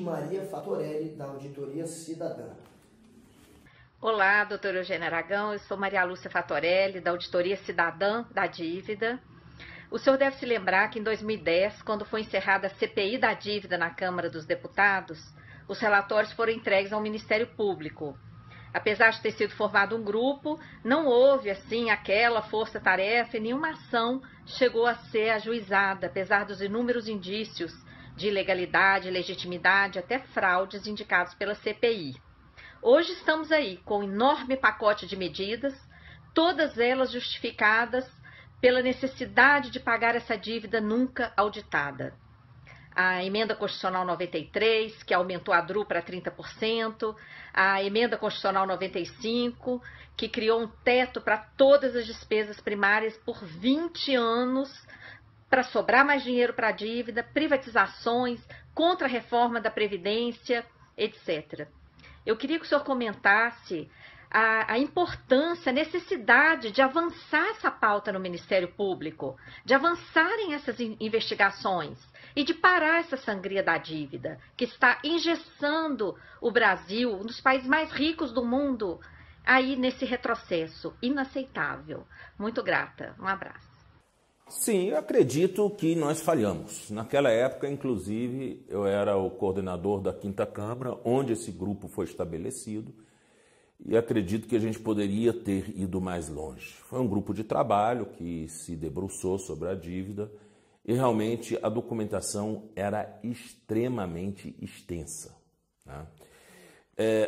Maria Fatorelli, da Auditoria Cidadã. Olá, doutor Eugênio Aragão, eu sou Maria Lúcia Fatorelli, da Auditoria Cidadã da Dívida. O senhor deve se lembrar que em 2010, quando foi encerrada a CPI da dívida na Câmara dos Deputados, os relatórios foram entregues ao Ministério Público. Apesar de ter sido formado um grupo, não houve, assim, aquela força-tarefa e nenhuma ação chegou a ser ajuizada, apesar dos inúmeros indícios de ilegalidade, legitimidade, até fraudes indicados pela CPI. Hoje estamos aí com um enorme pacote de medidas, todas elas justificadas pela necessidade de pagar essa dívida nunca auditada. A emenda constitucional 93, que aumentou a DRU para 30%, a emenda constitucional 95, que criou um teto para todas as despesas primárias por 20 anos, para sobrar mais dinheiro para a dívida, privatizações, contra-reforma da Previdência, etc. Eu queria que o senhor comentasse a importância, a necessidade de avançar essa pauta no Ministério Público, de avançarem essas investigações e de parar essa sangria da dívida, que está engessando o Brasil, um dos países mais ricos do mundo, aí nesse retrocesso inaceitável. Muito grata. Um abraço. Sim, eu acredito que nós falhamos. Naquela época, inclusive, eu era o coordenador da 5ª Câmara, onde esse grupo foi estabelecido, e acredito que a gente poderia ter ido mais longe. Foi um grupo de trabalho que se debruçou sobre a dívida e realmente a documentação era extremamente extensa, né?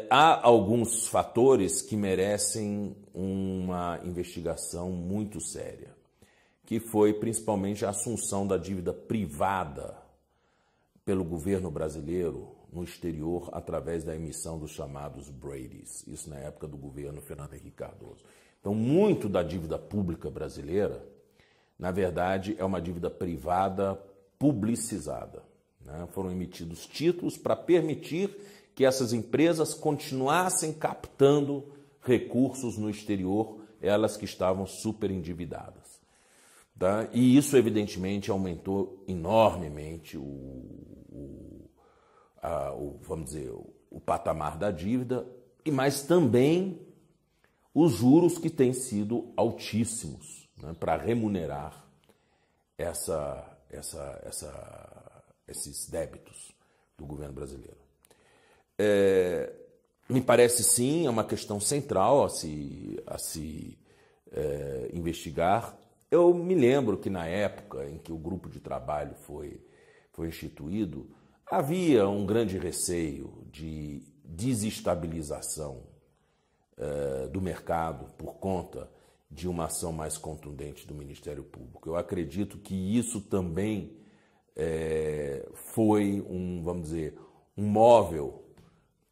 Há alguns fatores que merecem uma investigação muito séria, que foi principalmente a assunção da dívida privada pelo governo brasileiro no exterior através da emissão dos chamados Bradys, isso na época do governo Fernando Henrique Cardoso. Então, muito da dívida pública brasileira, na verdade, é uma dívida privada publicizada, né? Foram emitidos títulos para permitir que essas empresas continuassem captando recursos no exterior, elas que estavam super endividadas. Tá? E isso, evidentemente, aumentou enormemente vamos dizer, o patamar da dívida, mas também os juros que têm sido altíssimos, né, para remunerar esses débitos do governo brasileiro. Me parece, sim, é uma questão central a se investigar. Eu me lembro que na época em que o grupo de trabalho foi instituído, havia um grande receio de desestabilização do mercado por conta de uma ação mais contundente do Ministério Público. Eu acredito que isso também foi vamos dizer, um móvel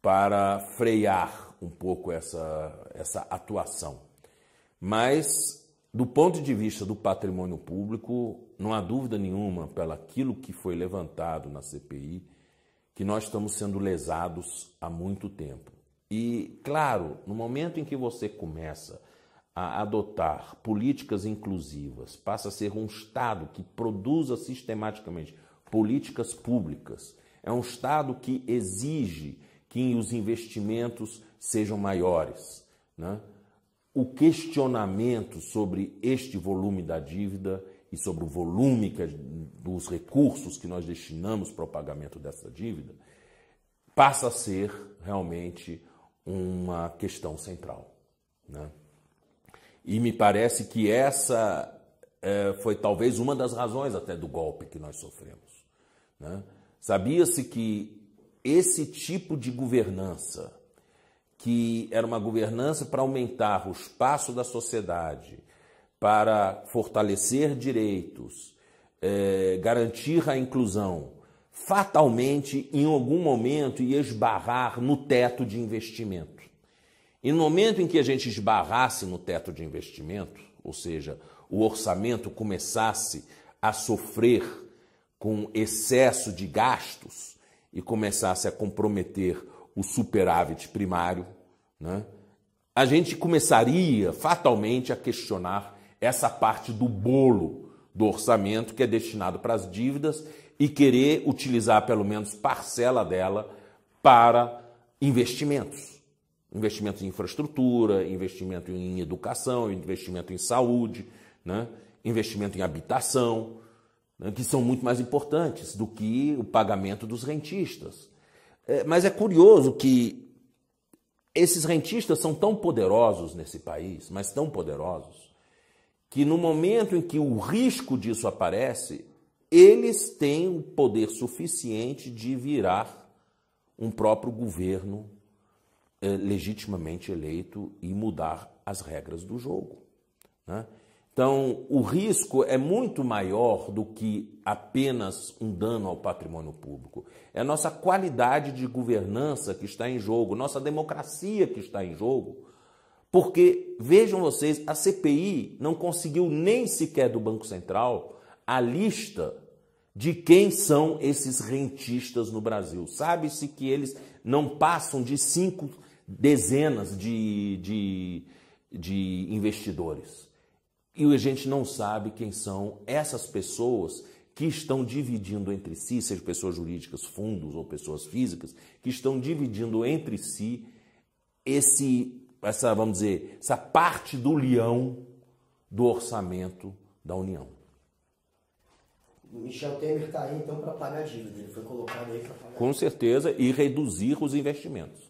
para frear um pouco essa atuação. Mas, do ponto de vista do patrimônio público, não há dúvida nenhuma, pelo aquilo que foi levantado na CPI, que nós estamos sendo lesados há muito tempo. E, claro, no momento em que você começa a adotar políticas inclusivas, passa a ser um Estado que produza sistematicamente políticas públicas, é um Estado que exige que os investimentos sejam maiores, né? O questionamento sobre este volume da dívida e sobre o volume dos recursos que nós destinamos para o pagamento dessa dívida passa a ser realmente uma questão central, né? E me parece que essa foi talvez uma das razões até do golpe que nós sofremos, né? Sabia-se que esse tipo de governança, que era uma governança para aumentar o espaço da sociedade, para fortalecer direitos, garantir a inclusão, fatalmente, em algum momento, ia esbarrar no teto de investimento. E no momento em que a gente esbarrasse no teto de investimento, ou seja, o orçamento começasse a sofrer com excesso de gastos e começasse a comprometer o superávit primário, né, a gente começaria fatalmente a questionar essa parte do bolo do orçamento que é destinado para as dívidas e querer utilizar pelo menos parcela dela para investimentos. Investimento em infraestrutura, investimento em educação, investimento em saúde, né? Investimento em habitação, né? Que são muito mais importantes do que o pagamento dos rentistas. Mas é curioso que esses rentistas são tão poderosos nesse país, mas tão poderosos, que no momento em que o risco disso aparece, eles têm o poder suficiente de virar um próprio governo legitimamente eleito e mudar as regras do jogo, né? Então, o risco é muito maior do que apenas um dano ao patrimônio público. É a nossa qualidade de governança que está em jogo, nossa democracia que está em jogo, porque, vejam vocês, a CPI não conseguiu nem sequer do Banco Central a lista de quem são esses rentistas no Brasil. Sabe-se que eles não passam de 5 dezenas de investidores. E a gente não sabe quem são essas pessoas que estão dividindo entre si, seja pessoas jurídicas, fundos ou pessoas físicas, que estão dividindo entre si vamos dizer, essa parte do leão do orçamento da União. O Michel Temer está aí, então, para pagar a dívida. Ele foi colocado aí para pagar. Com certeza, e reduzir os investimentos.